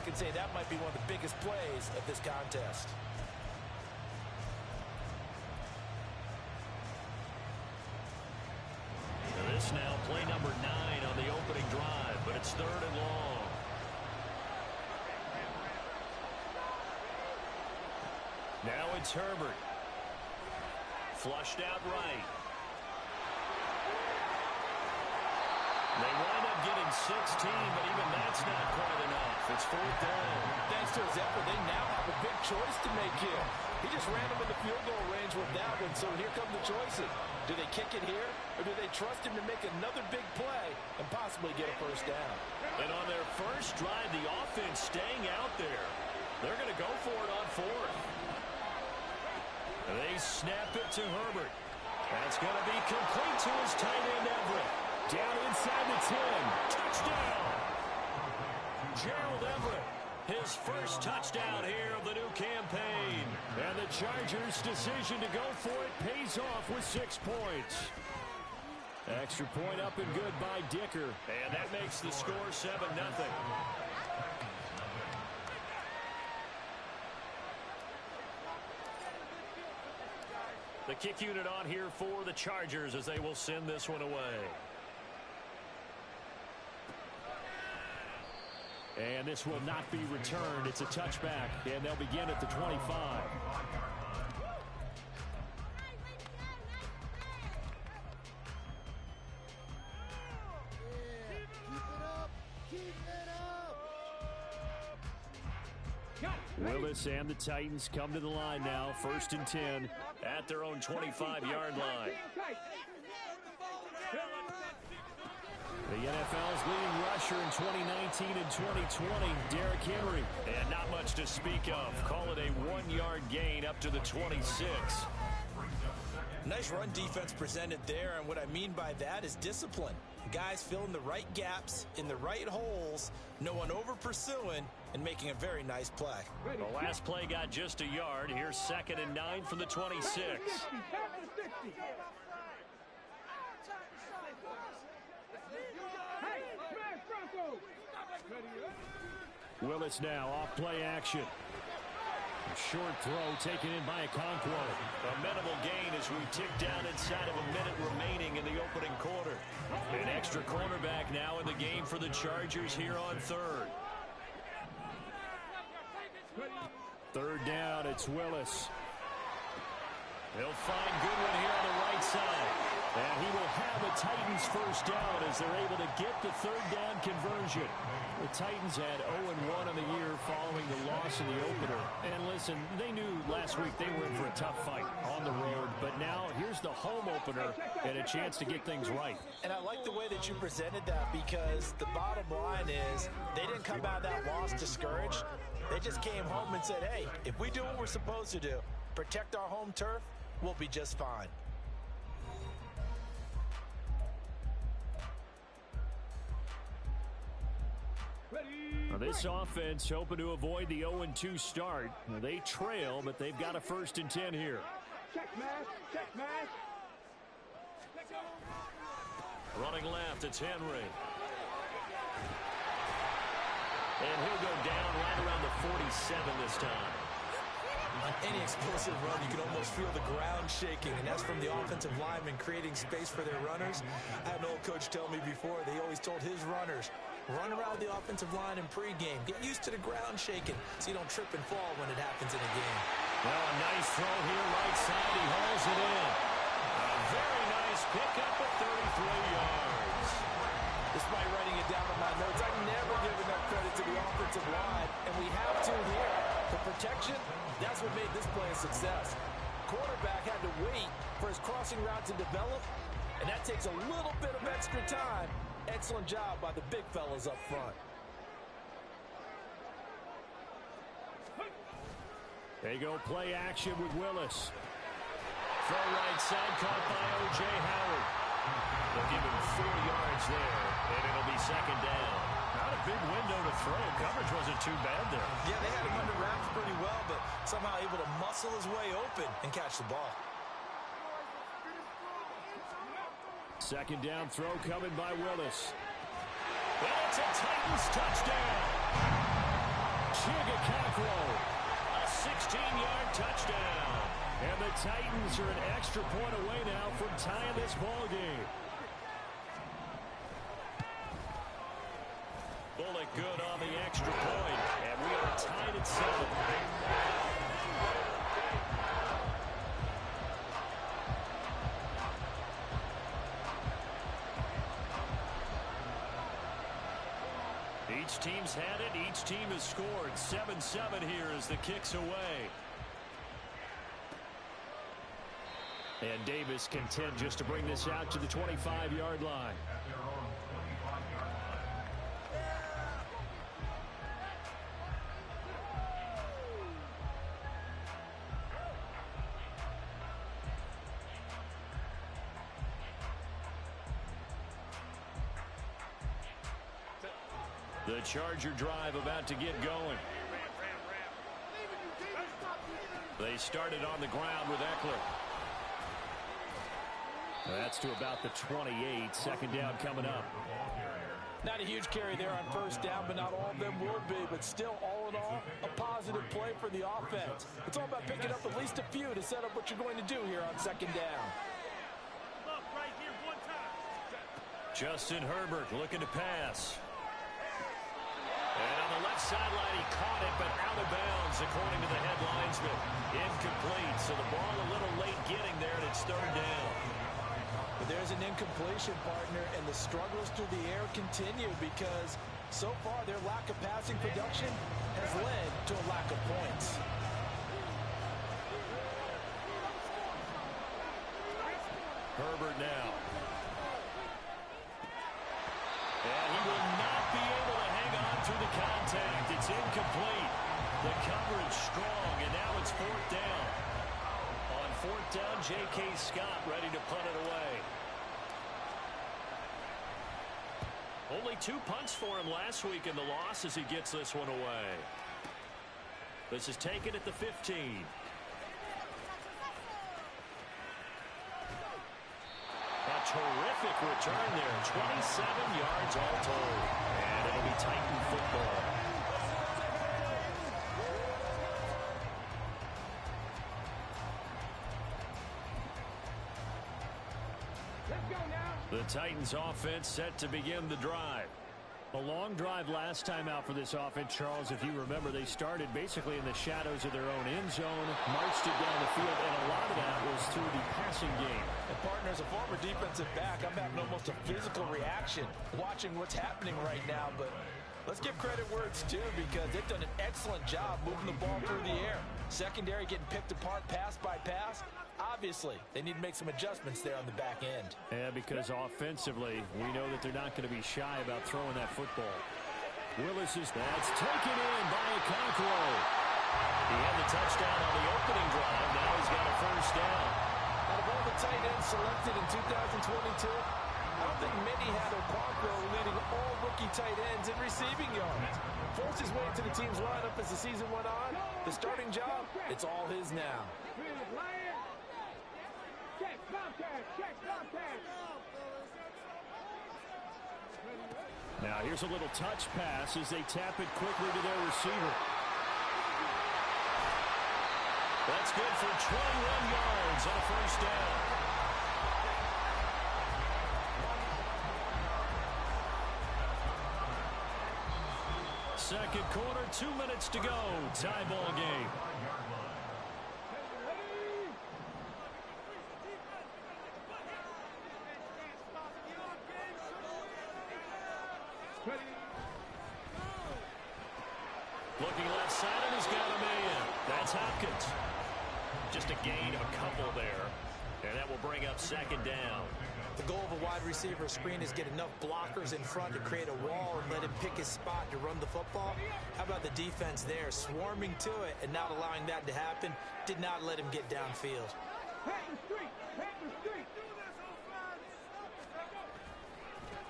can say that might be one of the biggest plays of this contest. And this now play number 9 on the opening drive, but it's 3rd and long. Now it's Herbert. Flushed out right. They wind up getting 16, but even that's not quite enough. It's 4th down. Thanks to his effort, they now have a big choice to make here. He just ran them in the field goal range with that one, so here come the choices. Do they kick it here, or do they trust him to make another big play and possibly get a first down? And on their first drive, the offense staying out there. They're going to go for it on 4th. They snap it to Herbert. That's going to be complete to his tight end, Everett. Down inside the 10. Touchdown! Gerald Everett, his first touchdown here of the new campaign. And the Chargers' decision to go for it pays off with 6 points. Extra point up and good by Dicker. And that makes the score 7-0. The kick unit on here for the Chargers as they will send this one away. And this will not be returned. It's a touchback, and they'll begin at the 25. Willis and the Titans come to the line now. 1st and 10 at their own 25-yard line. The NFL's leading rusher in 2019 and 2020, Derrick Henry. And not much to speak of. Call it a 1-yard gain up to the 26. Nice run defense presented there, and what I mean by that is discipline. Guys filling the right gaps in the right holes, no one over pursuing, and making a very nice play. The last play got just a yard. Here's 2nd and 9 from the 26. Willis now off play action. A short throw taken in by Okonkwo. A minimal gain as we tick down inside of a minute remaining in the opening quarter. An extra cornerback now in the game for the Chargers here on 3rd. 3rd down, it's Willis. He'll find Goodwin here on the right side. And he will have a Titans first down as they're able to get the 3rd down conversion. The Titans had 0-1 on the year following the loss in the opener. And listen, they knew last week they were in for a tough fight on the road. But now here's the home opener and a chance to get things right. And I like the way that you presented that, because the bottom line is they didn't come out of that loss discouraged. They just came home and said, hey, if we do what we're supposed to do, protect our home turf, we'll be just fine. Now this offense hoping to avoid the 0-2 start. Now they trail, but they've got a 1st and 10 here. Check mass. Running left, it's Henry. And he'll go down right around the 47 this time. On any explosive run, you can almost feel the ground shaking, and that's from the offensive linemen creating space for their runners. I had an old coach tell me before, they always told his runners, run around the offensive line in pregame. Get used to the ground shaking so you don't trip and fall when it happens in a game. Well, a nice throw here, right side. He hauls it in. A very nice pickup at 33 yards. Despite writing it down on my notes, I never give enough credit to the offensive line, and we have to here. The protection, that's what made this play a success. Quarterback had to wait for his crossing route to develop, and that takes a little bit of extra time. Excellent job by the big fellas up front. They go play action with Willis. Throw right side, caught by O.J. Howard. They'll give him 4 yards there, and it'll be 2nd down. Not a big window to throw. Coverage wasn't too bad there. Yeah, they had him under wraps pretty well, but somehow able to muscle his way open and catch the ball. 2nd down throw coming by Willis. Well, it's a Titans touchdown. A 16-yard touchdown. And the Titans are an extra point away now from tying this ball game. Bullock good on the extra point. And we are tied at 7. Each team's had it. Each team has scored. 7-7 here as the kick's away. And Davis content just to bring this out to the 25-yard line. The Charger drive about to get going. They started on the ground with Eckler. That's to about the 28. Second down coming up. Not a huge carry there on first down, but not all of them will be. But still, all in all, a positive play for the offense. It's all about picking up at least a few to set up what you're going to do here on second down. Justin Herbert looking to pass. And on the left sideline, he caught it, but out of bounds, according to the headlines. Incomplete. So the ball a little late getting there, and it's third down. But there's an incompletion, partner, and the struggles through the air continue because so far their lack of passing production has led to a lack of points. Herbert now. And he will not be able to hang on through the contact. It's incomplete. The coverage strong, and now it's fourth down. On fourth down, J.K. Scott ready to punt it away. Only 2 punts for him last week in the loss as he gets this one away. This is taken at the 15. A terrific return there. 27 yards all told. And it'll be Titan football. The Titans offense set to begin the drive. A long drive last time out for this offense, Charles. If you remember, they started basically in the shadows of their own end zone, marched it down the field, and a lot of that was through the passing game. And partner, as a former defensive back, I'm having almost a physical reaction watching what's happening right now. But let's give credit where it's due because they've done an excellent job moving the ball through the air. Secondary getting picked apart pass by pass. Obviously, they need to make some adjustments there on the back end. Yeah, because offensively, we know that they're not going to be shy about throwing that football. Willis is that's taken in by Okonkwo. He had the touchdown on the opening drive. Now he's got a first down. Out of all the tight ends selected in 2022, I don't think many had Okonkwo leading all rookie tight ends in receiving yards. Forced his way into the team's lineup as the season went on. The starting job, it's all his now. Now here's a little touch pass as they tap it quickly to their receiver. That's good for 21 yards on a first down. Second quarter, 2 minutes to go. Tie ball game. Looking left side, and he's got a man. That's Hopkins. Just a gain of a couple there. And that will bring up second down. The goal of a wide receiver screen is get enough blockers in front to create a wall and let him pick his spot to run the football. How about the defense there, swarming to it and not allowing that to happen? Did not let him get downfield.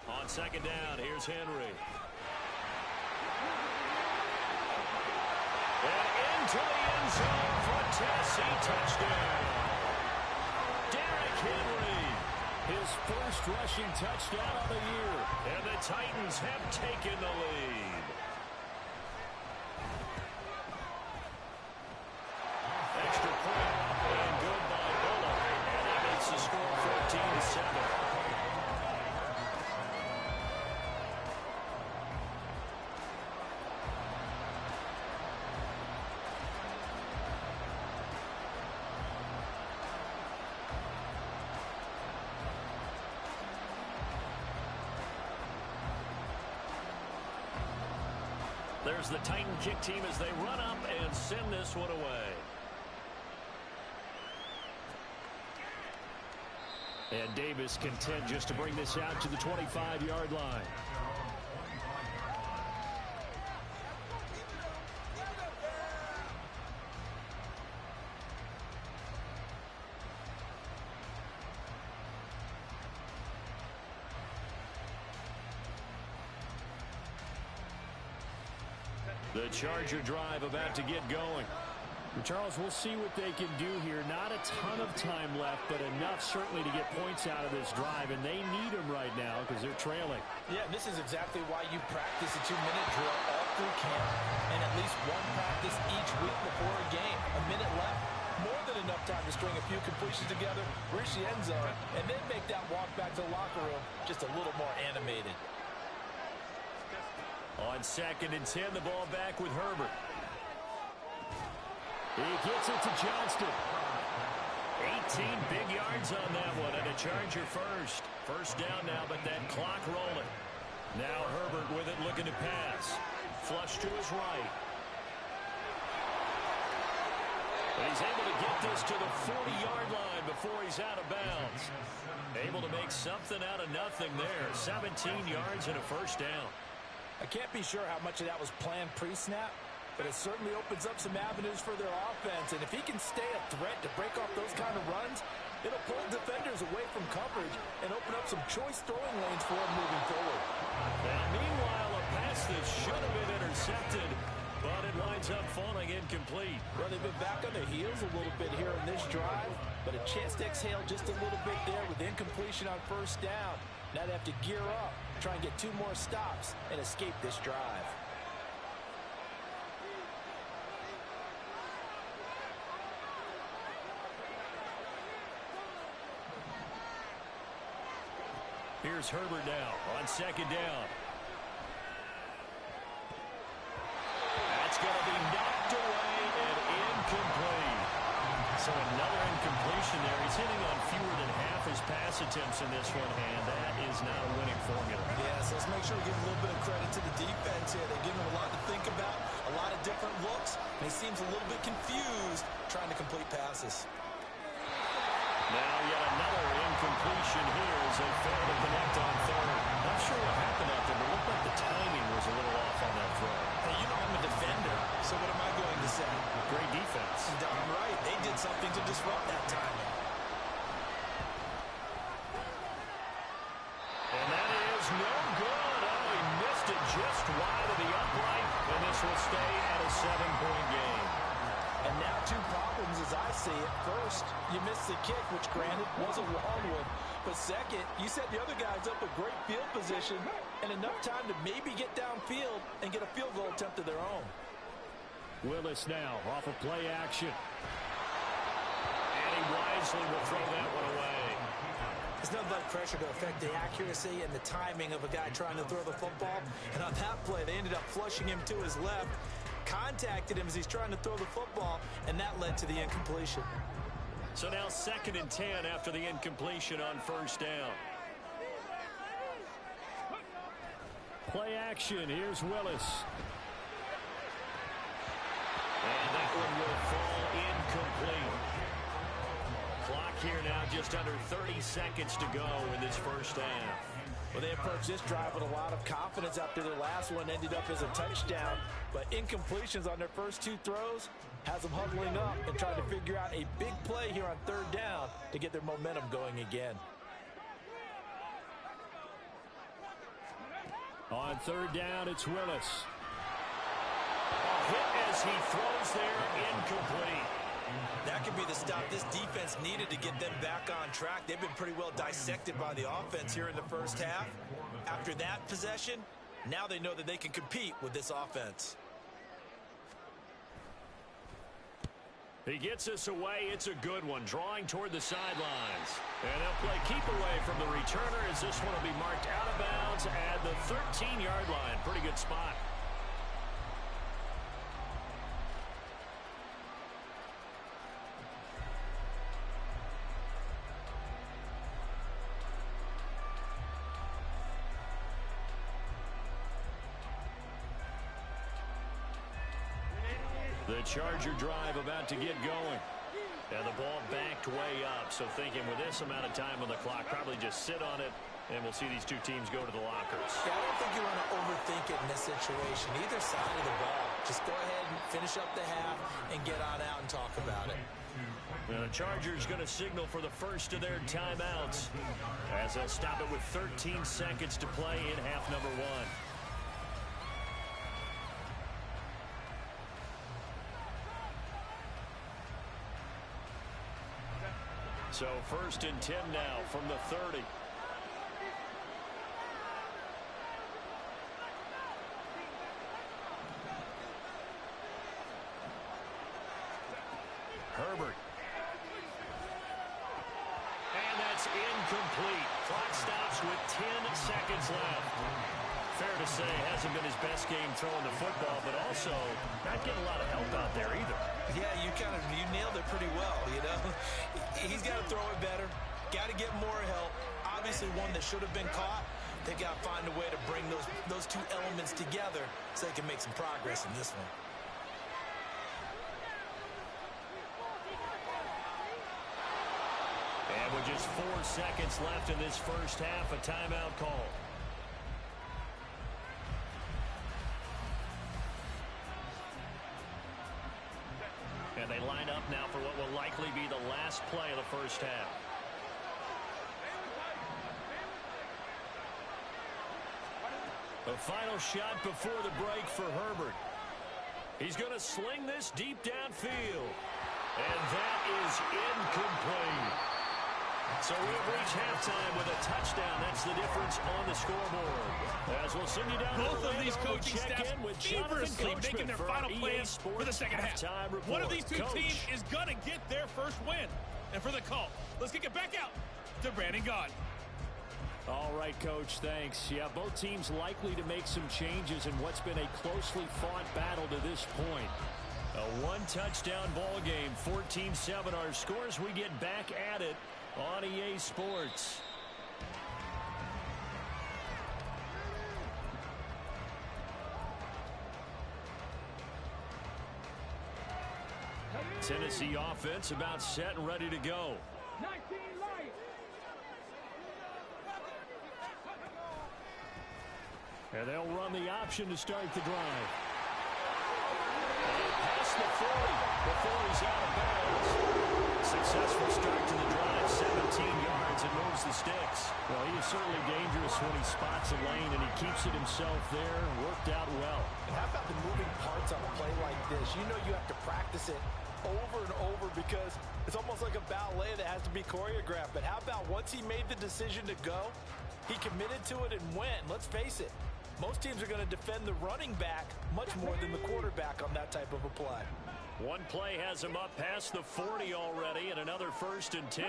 On second down, here's Henry. And into the end zone for a Tennessee touchdown. Derrick Henry, his first rushing touchdown of the year. And the Titans have taken the lead. There's the Titan kick team as they run up and send this one away. And Davis content just to bring this out to the 25-yard line. The Charger drive about to get going. Charles, we'll see what they can do here. Not a ton of time left, but enough certainly to get points out of this drive, and they need them right now because they're trailing. Yeah, this is exactly why you practice a 2-minute drill all through camp and at least one practice each week before a game. A minute left, more than enough time to string a few completions together, reach the end zone, and then make that walk back to the locker room just a little more animated. On 2nd and 10, the ball back with Herbert. He gets it to Johnston. 18 big yards on that one, and a Charger first. First down now, but that clock rolling. Now Herbert with it, looking to pass. Flush to his right. And he's able to get this to the 40-yard line before he's out of bounds. Able to make something out of nothing there. 17 yards and a first down. I can't be sure how much of that was planned pre-snap, but it certainly opens up some avenues for their offense. And if he can stay a threat to break off those kind of runs, it'll pull defenders away from coverage and open up some choice throwing lanes for him moving forward. Now, meanwhile, a pass that should have been intercepted, but it winds up falling incomplete. Well, they've been back on their heels a little bit here in this drive, but a chance to exhale just a little bit there with incompletion on first down. Now they have to gear up, try and get 2 more stops, and escape this drive. Here's Herbert now on 2nd down. That's going to be knocked away and incomplete. So another incompletion there. He's hitting on fewer than half his pass attempts in this one, and that is not a winning formula. Yeah, so let's make sure we give a little bit of credit to the defense here. They're giving him a lot to think about, a lot of different looks, and he seems a little bit confused trying to complete passes. Now yet another incompletion here as they fail to connect on 3rd. Not sure what happened out there, but it looked like the timing was a little off on that throw. Hey, you know I'm a defender, so what am I going to say? Great defense. Darn right. They did something to disrupt that timing. And that is no good. Oh, he missed it just wide of the upright, and this will stay at a 7-point game. And now 2 problems as I see it. First, you missed the kick, which granted was a wrong one. But second, you set the other guys up with great field position and enough time to maybe get downfield and get a field goal attempt of their own. Willis now off of play action. And he wisely will throw that one away. There's nothing like pressure to affect the accuracy and the timing of a guy trying to throw the football. And on that play, they ended up flushing him to his left. Contacted him as he's trying to throw the football, and that led to the incompletion. So now 2nd and 10 after the incompletion on first down. Play action. Here's Willis. And that one will fall incomplete. Clock here now just under 30 seconds to go in this first half. Well, they approached this drive with a lot of confidence after their last one ended up as a touchdown. But incompletions on their first 2 throws has them huddling up and trying to figure out a big play here on 3rd down to get their momentum going again. On 3rd down, it's Willis. A hit as he throws there, incomplete. That could be the stop this defense needed to get them back on track. They've been pretty well dissected by the offense here in the first half. After that possession, now they know that they can compete with this offense. He gets us away. It's a good one, drawing toward the sidelines. And they'll play keep away from the returner as this one will be marked out of bounds at the 13-yard line. Pretty good spot. The Charger drive about to get going. And the ball backed way up. So thinking with this amount of time on the clock, probably just sit on it, and we'll see these two teams go to the lockers. Yeah, I don't think you want to overthink it in this situation. Either side of the ball. Just go ahead and finish up the half and get on out and talk about it. The Chargers going to signal for the first of their timeouts as they'll stop it with 13 seconds to play in half number one. So first and 10 now from the 30. Herbert. And that's incomplete. Clock stops with 10 seconds left. Fair to say, hasn't been his best game throwing the football, but also not getting a lot of help out there either. Yeah, you nailed it pretty well, you know. He's got to throw it better. Got to get more help. Obviously one that should have been caught. They got to find a way to bring those two elements together so they can make some progress in this one. And with just 4 seconds left in this first half, a timeout call. And they line up now for what will likely be the last play of the first half. The final shot before the break for Herbert. He's going to sling this deep downfield. And that is incomplete. So we have reached halftime with a touchdown. That's the difference on the scoreboard. As we'll send you down. Both of these coaching staffs feverishly making their final plans for the second half. One of these two teams is going to get their first win. And for the call, let's kick it back out to Brandon Gaudin. All right, Coach, thanks. Yeah, both teams likely to make some changes in what's been a closely fought battle to this point. A one-touchdown ball game, 14-7 our scores. We get back at it on EA Sports. Tennessee offense about set and ready to go. 19 light. And they'll run the option to start the drive. And past the 40 before he's out of bounds. Successful start to the drive, 17 yards, and moves the sticks. Well, he is certainly dangerous when he spots a lane, and he keeps it himself there. Worked out well. And how about the moving parts on a play like this? You know you have to practice it over and over because it's almost like a ballet that has to be choreographed. But how about once he made the decision to go, he committed to it and went. Let's face it, most teams are going to defend the running back much more than the quarterback on that type of a play. One play has him up past the 40 already, and another first and 10.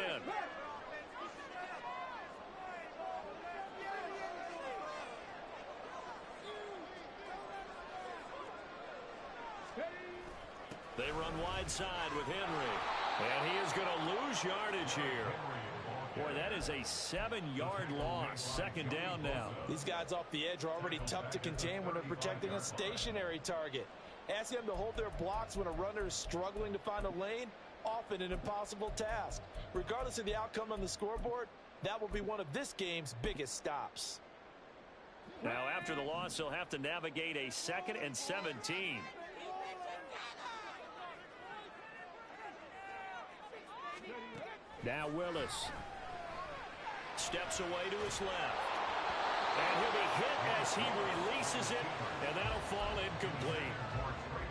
They run wide side with Henry. And he is going to lose yardage here. Boy, that is a 7-yard loss. Second down now. These guys off the edge are already tough to contain when they're protecting a stationary target. Asking them to hold their blocks when a runner is struggling to find a lane, often an impossible task. Regardless of the outcome on the scoreboard, that will be one of this game's biggest stops. Now, after the loss, he'll have to navigate a 2nd and 17. Now Willis. Steps away to his left. And he'll be hit as he releases it, and that'll fall incomplete.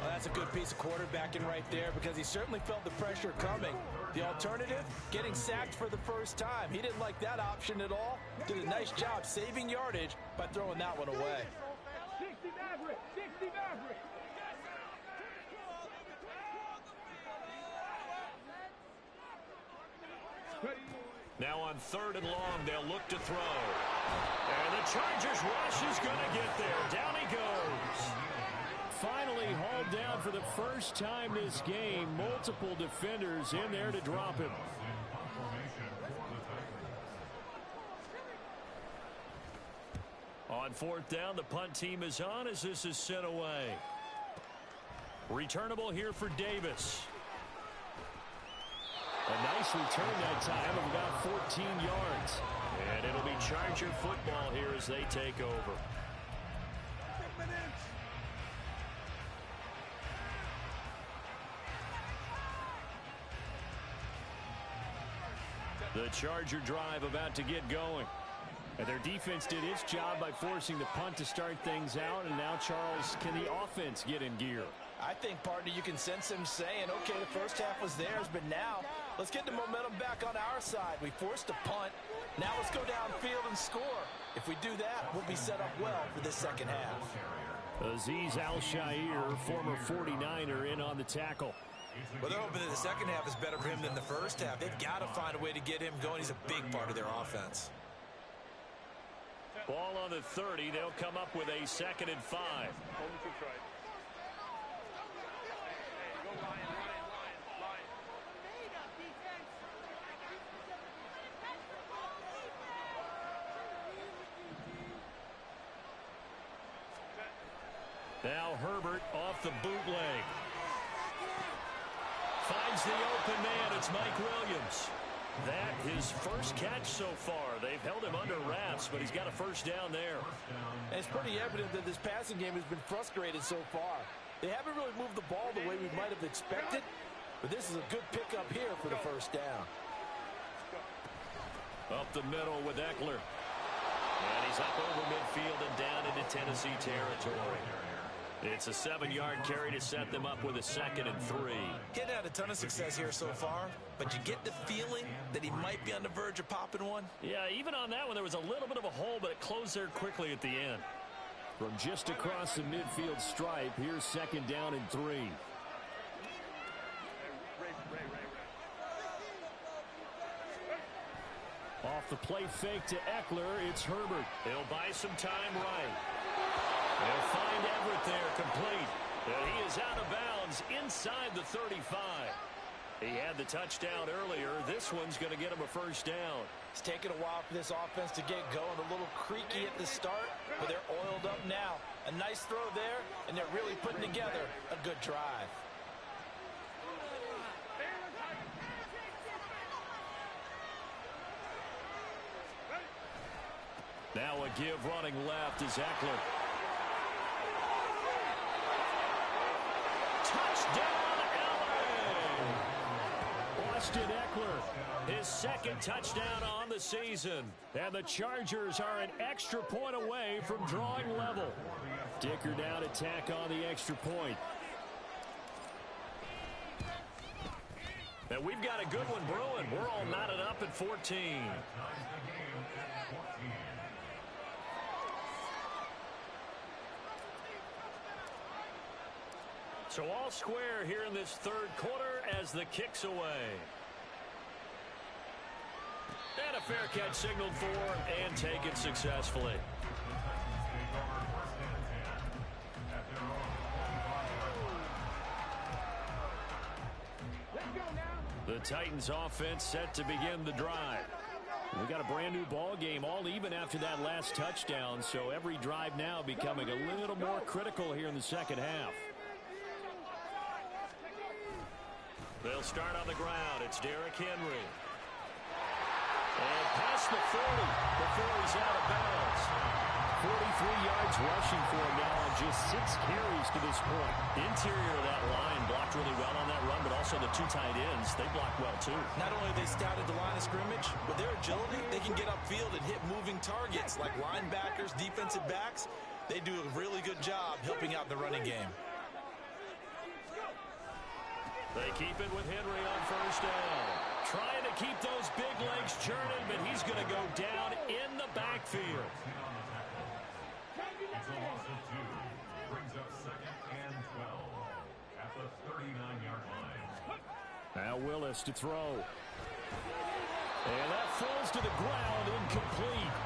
Well, that's a good piece of quarterbacking right there because he certainly felt the pressure coming. The alternative, getting sacked for the first time. He didn't like that option at all. Did a nice job saving yardage by throwing that one away. 60 Maverick. 60 Maverick. Now on 3rd and long, they'll look to throw. And the Chargers rush is going to get there. Down he goes. Finally hauled down for the first time this game. Multiple defenders in there to drop him. On 4th down, the punt team is on as this is sent away. Returnable here for Davis. A nice return that time of about 14 yards. And it'll be Charger football here as they take over. The Charger drive about to get going. And their defense did its job by forcing the punt to start things out. And now, Charles, can the offense get in gear? I think, partner, you can sense him saying, okay, the first half was theirs, but now let's get the momentum back on our side. We forced a punt. Now let's go downfield and score. If we do that, we'll be set up well for this second half. Azeez Al-Shaair, former 49er, in on the tackle. Well, they're hoping that the second half is better for him than the first half. They've got to find a way to get him going. He's a big part of their offense. Ball on the 30. They'll come up with a 2nd and 5. Now Herbert off the bootleg. Finds the open man. It's Mike Williams. That his first catch so far. They've held him under wraps, but he's got a first down there. And it's pretty evident that this passing game has been frustrated so far. They haven't really moved the ball the way we might have expected, but this is a good pickup here for the first down. Up the middle with Eckler. And he's up over midfield and down into Tennessee territory. It's a 7-yard carry to set them up with a 2nd and 3. Getting had a ton of success here so far, but you get the feeling that he might be on the verge of popping one. Yeah, even on that one, there was a little bit of a hole, but it closed there quickly at the end. From just across the midfield stripe, here's 2nd down and 3. Off the play fake to Eckler, it's Herbert. He'll buy some time right. They'll find Everett there, complete. And he is out of bounds inside the 35. He had the touchdown earlier. This one's going to get him a first down. It's taken a while for this offense to get going. A little creaky at the start, but they're oiled up now. A nice throw there, and they're really putting together a good drive. Now a give running left is Eckler. Touchdown, LA! Austin Eckler, his 2nd touchdown on the season. And the Chargers are an extra point away from drawing level. Dicker down attack on the extra point. And we've got a good one brewing. We're all knotted up at 14. So all square here in this 3rd quarter as the kick's away. And a fair catch signaled for and taken successfully. The Titans offense set to begin the drive. We got a brand new ball game, all even after that last touchdown. So every drive now becoming a little more critical here in the second half. They'll start on the ground. It's Derrick Henry. And past the 40 before he's out of bounds. 43 yards rushing for him now on just 6 carries to this point. Interior of that line blocked really well on that run, but also the 2 tight ends, they blocked well too. Not only have they scouted the line of scrimmage, with their agility, they can get upfield and hit moving targets like linebackers, defensive backs. They do a really good job helping out the running game. They keep it with Henry on first down. Trying to keep those big legs churning, but he's going to go down in the backfield. It's a loss of 2. Brings up 2nd and 12 at the 39-yard line. Now Willis to throw. And that falls to the ground, incomplete.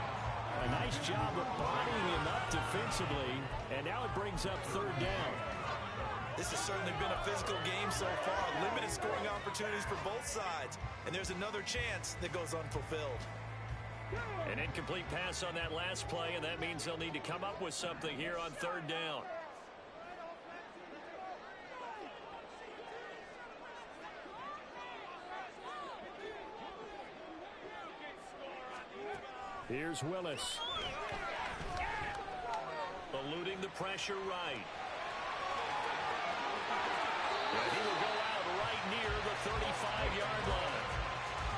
A nice job of bodying him up defensively, and now it brings up 3rd down. This has certainly been a physical game so far. Limited scoring opportunities for both sides. And there's another chance that goes unfulfilled. An incomplete pass on that last play, and that means they'll need to come up with something here on 3rd down. Here's Willis. Eluding the pressure right. And he will go out right near the 35-yard line.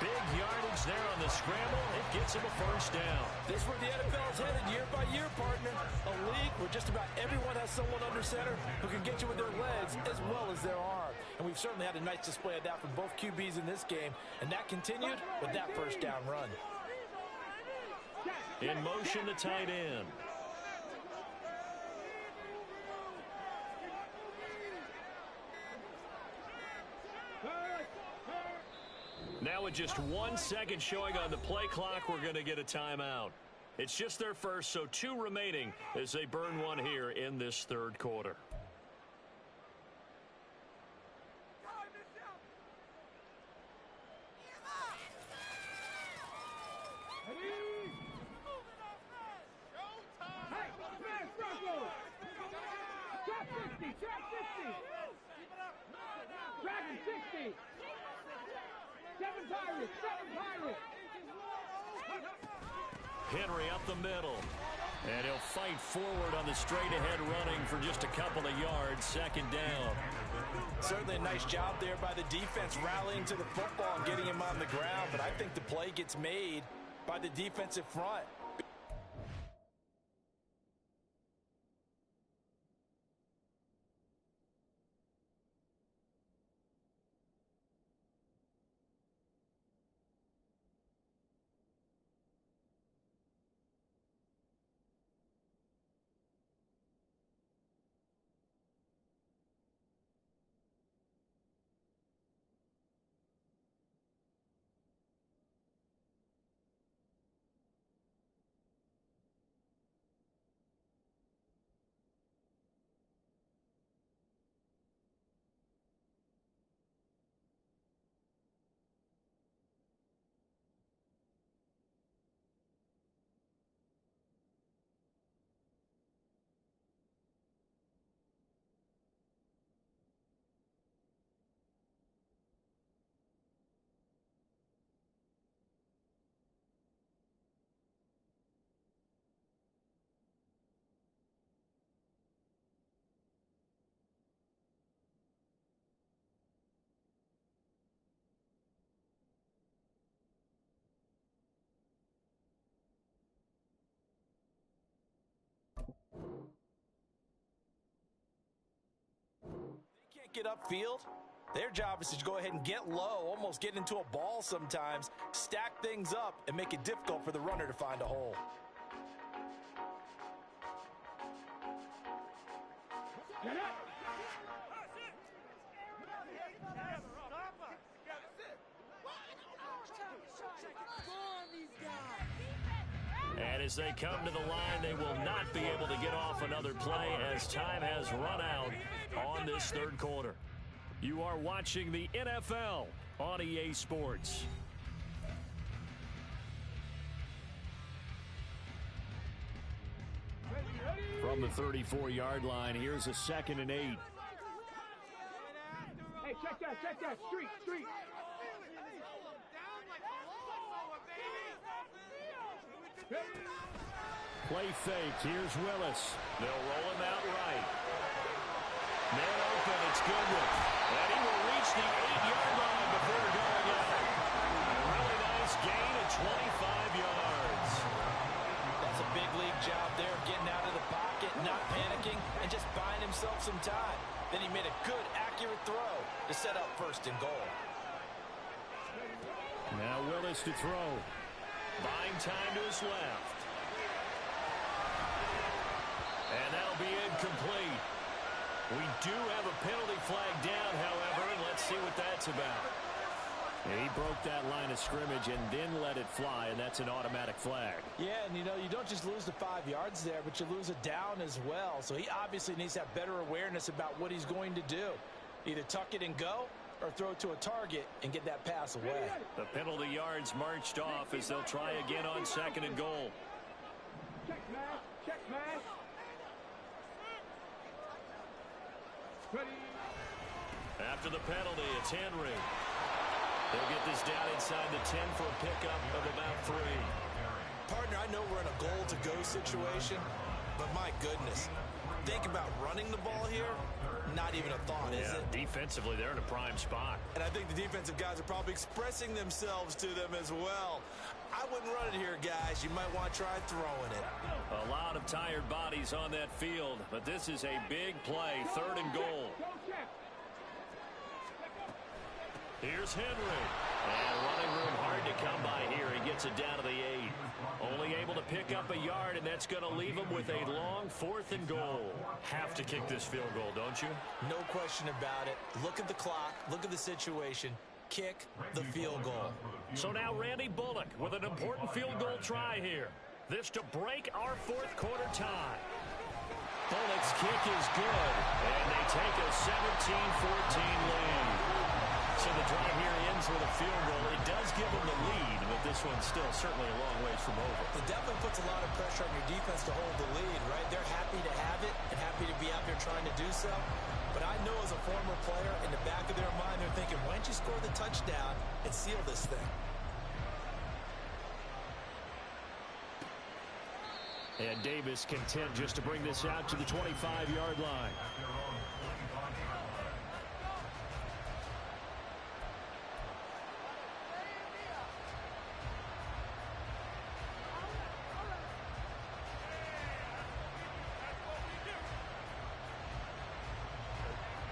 Big yardage there on the scramble. It gets him a first down. This is where the NFL is headed year by year, partner. A league where just about everyone has someone under center who can get you with their legs as well as their arm. And we've certainly had a nice display of that from both QBs in this game. And that continued with that first down run. In motion, the tight end. Now with just 1 second showing on the play clock, we're going to get a timeout. It's just their first, so 2 remaining as they burn one here in this third quarter. Henry up the middle. And he'll fight forward on the straight-ahead running for just a couple of yards. Second down. Certainly a nice job there by the defense rallying to the football and getting him on the ground. But I think the play gets made by the defensive front. Get upfield. Their job is to go ahead and get low, almost get into a ball sometimes, stack things up, and make it difficult for the runner to find a hole. And as they come to the line, they will not be able to get off another play as time has run out on this third quarter. You are watching the NFL on EA Sports. From the 34-yard line, here's a 2nd and 8. Hey, check that. Street. Play fake. Here's Willis. They'll roll him out right. Man open, it's Goodwin. And he will reach the 8-yard line before going out. A really nice gain of 25 yards. That's a big league job there, getting out of the pocket, not panicking, and just buying himself some time. Then he made a good, accurate throw to set up 1st and goal. Now Willis to throw. Buying time to his left. And that'll be incomplete. We do have a penalty flag down, however, and let's see what that's about. He broke that line of scrimmage and then let it fly, and that's an automatic flag. Yeah, and you don't just lose the 5 yards there, but you lose a down as well. So he obviously needs to have better awareness about what he's going to do. Either tuck it and go, or throw it to a target and get that pass away. The penalty yards marched off as they'll try again on 2nd and goal. Check, man. After the penalty, it's Henry. They'll get this down inside the 10 for a pickup of about 3. Partner, I know we're in a goal-to-go situation, but my goodness, think about running the ball here. Not even a thought, is it? Defensively, they're in a prime spot. And I think the defensive guys are probably expressing themselves to them as well. I wouldn't run it here, guys. You might want to try throwing it. A lot of tired bodies on that field, but this is a big play, 3rd and goal. Here's Henry. And running room hard to come by here. He gets it down to the 8. Only able to pick up a yard, and that's going to leave him with a long 4th and goal. Have to kick this field goal, don't you? No question about it. Look at the clock. Look at the situation. Kick the field goal. So now Randy Bullock with an important field goal try here. This to break our 4th quarter tie. Bullock's kick is good, and they take a 17-14 lead. So the drive here ends with a field goal. It does give them the lead, but this one's still certainly a long ways from over. It definitely puts a lot of pressure on your defense to hold the lead, right? They're happy to have it and happy to be out there trying to do so. But I know as a former player, in the back of their mind, they're thinking, why don't you score the touchdown and seal this thing? And Davis content just to bring this out to the 25-yard line.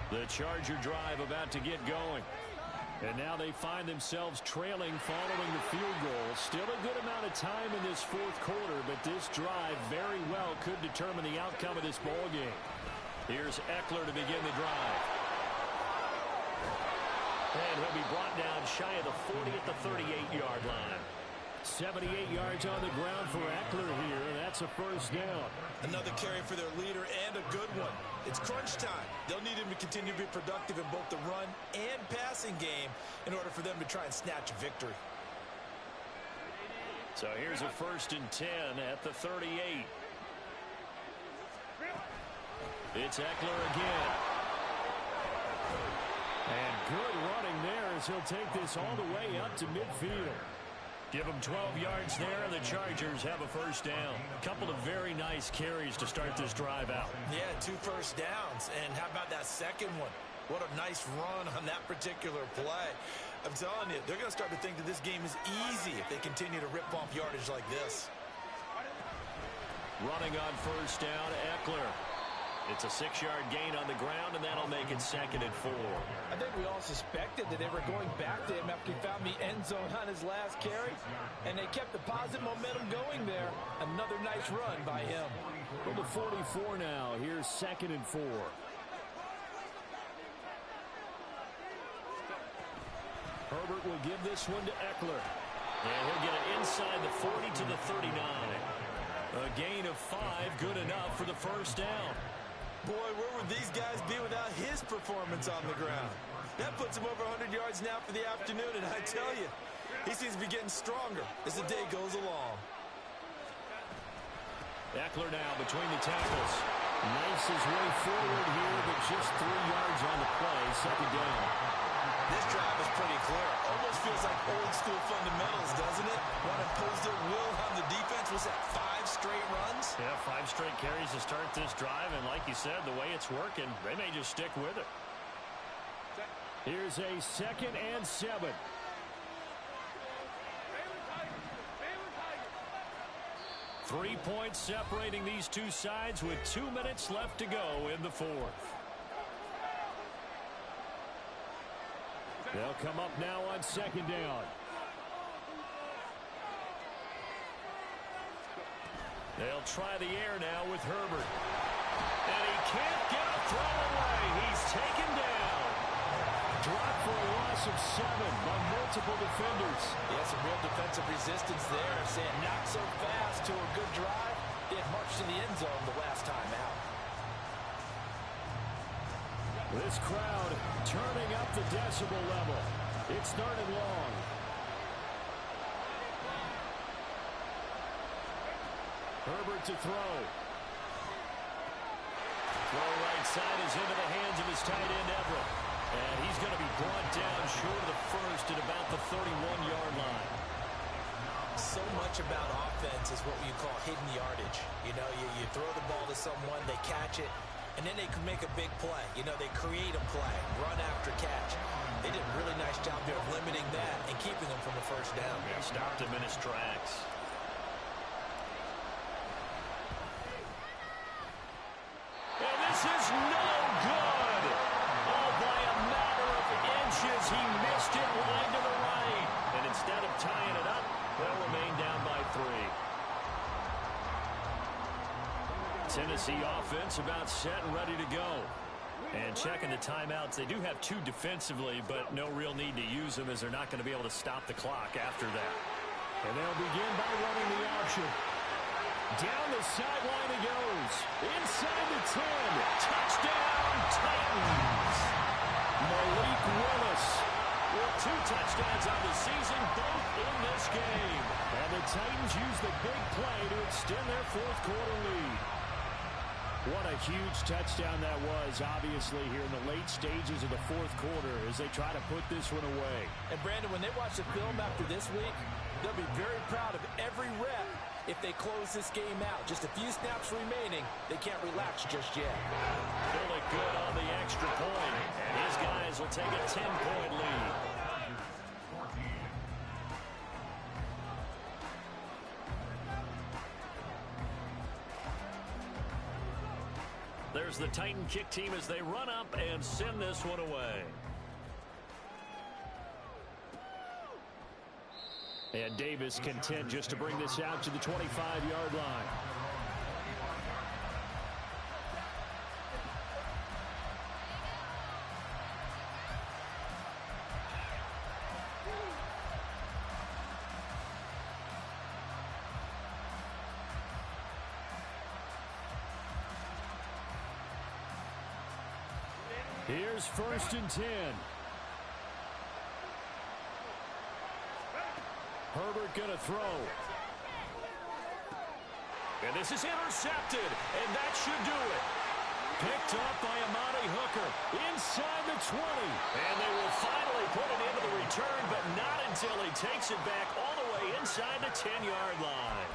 The Charger drive about to get going. And now they find themselves trailing following the field goal. Still a good amount of time in this 4th quarter, but this drive very well could determine the outcome of this ball game. Here's Eckler to begin the drive. And he'll be brought down shy of the 40 at the 38-yard line. 78 yards on the ground for Eckler here, and that's a 1st down. Another carry for their leader and a good one. It's crunch time. They'll need him to continue to be productive in both the run and passing game in order for them to try and snatch a victory. So here's a 1st and 10 at the 38. It's Eckler again. And good running there as he'll take this all the way up to midfield. Give them 12 yards there, and the Chargers have a 1st down. A couple of very nice carries to start this drive out. Yeah, 2 first downs. And how about that second one? What a nice run on that particular play. I'm telling you, they're going to start to think that this game is easy if they continue to rip off yardage like this. Running on 1st down, Eckler. It's a 6-yard gain on the ground, and that'll make it 2nd and 4. I think we all suspected that they were going back to him after he found the end zone on his last carry, and they kept the positive momentum going there. Another nice run by him. From the 44 now, here's 2nd and 4. Herbert will give this one to Eckler. And he'll get it inside the 40 to the 39. A gain of 5, good enough for the 1st down. Boy, where would these guys be without his performance on the ground? That puts him over 100 yards now for the afternoon, and I tell you, he seems to be getting stronger as the day goes along. Eckler now between the tackles. Makes his way forward here, but just 3 yards on the play, 2nd down. This drive is pretty clear. Almost feels like old school fundamentals, doesn't it? Want to impose their will on the defense. Was that 5 straight runs? Yeah, 5 straight carries to start this drive, and like you said, the way it's working, they may just stick with it. Here's a 2nd and 7. Three points separating these two sides with 2 minutes left to go in the 4th. They'll come up now on 2nd down. They'll try the air now with Herbert. And he can't get a throw away. He's taken down. Dropped for a loss of 7 by multiple defenders. Yeah, some real defensive resistance there. Saying not so fast to a good drive. They had marched to the end zone the last time out. This crowd turning up the decibel level. It's third and long. Herbert to throw. Throw right side is into the hands of his tight end, Everett. And he's going to be brought down short of the first at about the 31-yard line. So much about offense is what you call hidden yardage. You know, you throw the ball to someone, they catch it, and then they can make a big play. You know, they create a play, run after catch. They did a really nice job there of limiting that and keeping them from the first down. Yeah, stopped him in his tracks. And this is no good. Oh, by a matter of inches, he missed it wide to the right. And instead of tying it up, they'll remain down by 3. Tennessee offense about set and ready to go. And checking the timeouts, they do have 2 defensively, but no real need to use them as they're not going to be able to stop the clock after that. And they'll begin by running the option. Down the sideline he goes. Inside the 10. Touchdown, Titans. Malik Willis with 2 touchdowns on the season, both in this game. And the Titans use the big play to extend their fourth quarter lead. What a huge touchdown that was, obviously, here in the late stages of the fourth quarter as they try to put this one away. And, Brandon, when they watch the film after this week, they'll be very proud of every rep if they close this game out. Just a few snaps remaining. They can't relax just yet. Really good on the extra point. And his guys will take a 10-point lead. There's the Titan kick team as they run up and send this one away. And Davis content just to bring this out to the 25-yard line. Here's 1st and 10. Herbert gonna throw. And this is intercepted, and that should do it. Picked up by Amani Hooker inside the 20. And they will finally put it into the return, but not until he takes it back all the way inside the 10-yard line.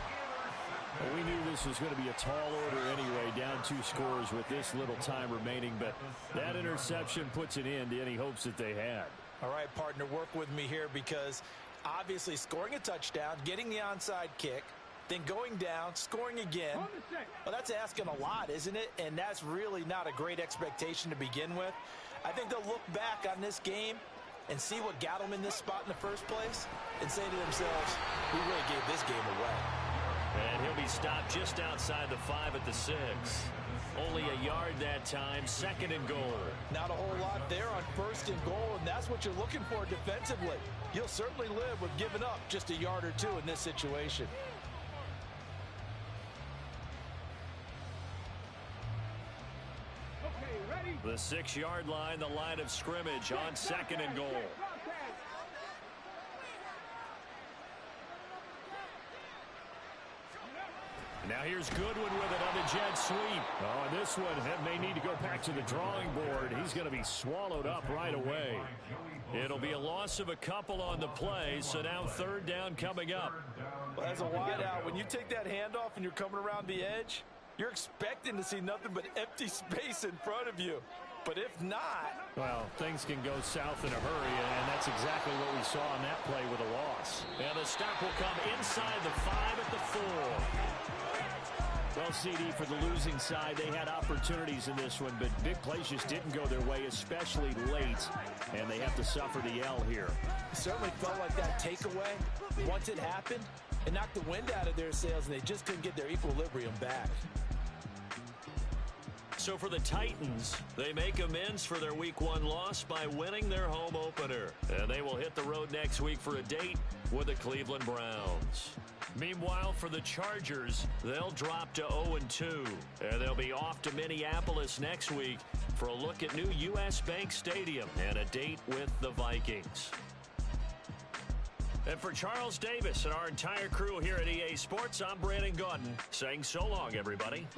Well, we knew this was going to be a tall order anyway, down 2 scores with this little time remaining, but that interception puts an end to any hopes that they had. All right, partner, work with me here because obviously scoring a touchdown, getting the onside kick, then going down, scoring again. Well, that's asking a lot, isn't it? And that's really not a great expectation to begin with. I think they'll look back on this game and see what got them in this spot in the first place and say to themselves, we really gave this game away. And he'll be stopped just outside the 5 at the 6. Only a yard that time, 2nd and goal. Not a whole lot there on 1st and goal, and that's what you're looking for defensively. You'll certainly live with giving up just a yard or 2 in this situation. The 6-yard line, the line of scrimmage on 2nd and goal. Now here's Goodwin with it on the jet sweep. Oh, and this one may need to go back to the drawing board. He's going to be swallowed up right away. It'll be a loss of a couple on the play, so now 3rd down coming up. Well, as a wideout, when you take that handoff and you're coming around the edge, you're expecting to see nothing but empty space in front of you. But if not... Well, things can go south in a hurry, and that's exactly what we saw on that play with a loss. And the stop will come inside the 5 at the 4. Well, CD, for the losing side, they had opportunities in this one, but big plays just didn't go their way, especially late, and they have to suffer the L here. It certainly felt like that takeaway, once it happened, it knocked the wind out of their sails, and they just couldn't get their equilibrium back. So for the Titans, they make amends for their Week 1 loss by winning their home opener. And they will hit the road next week for a date with the Cleveland Browns. Meanwhile, for the Chargers, they'll drop to 0-2. And they'll be off to Minneapolis next week for a look at new U.S. Bank Stadium and a date with the Vikings. And for Charles Davis and our entire crew here at EA Sports, I'm Brandon Gaudin saying so long, everybody.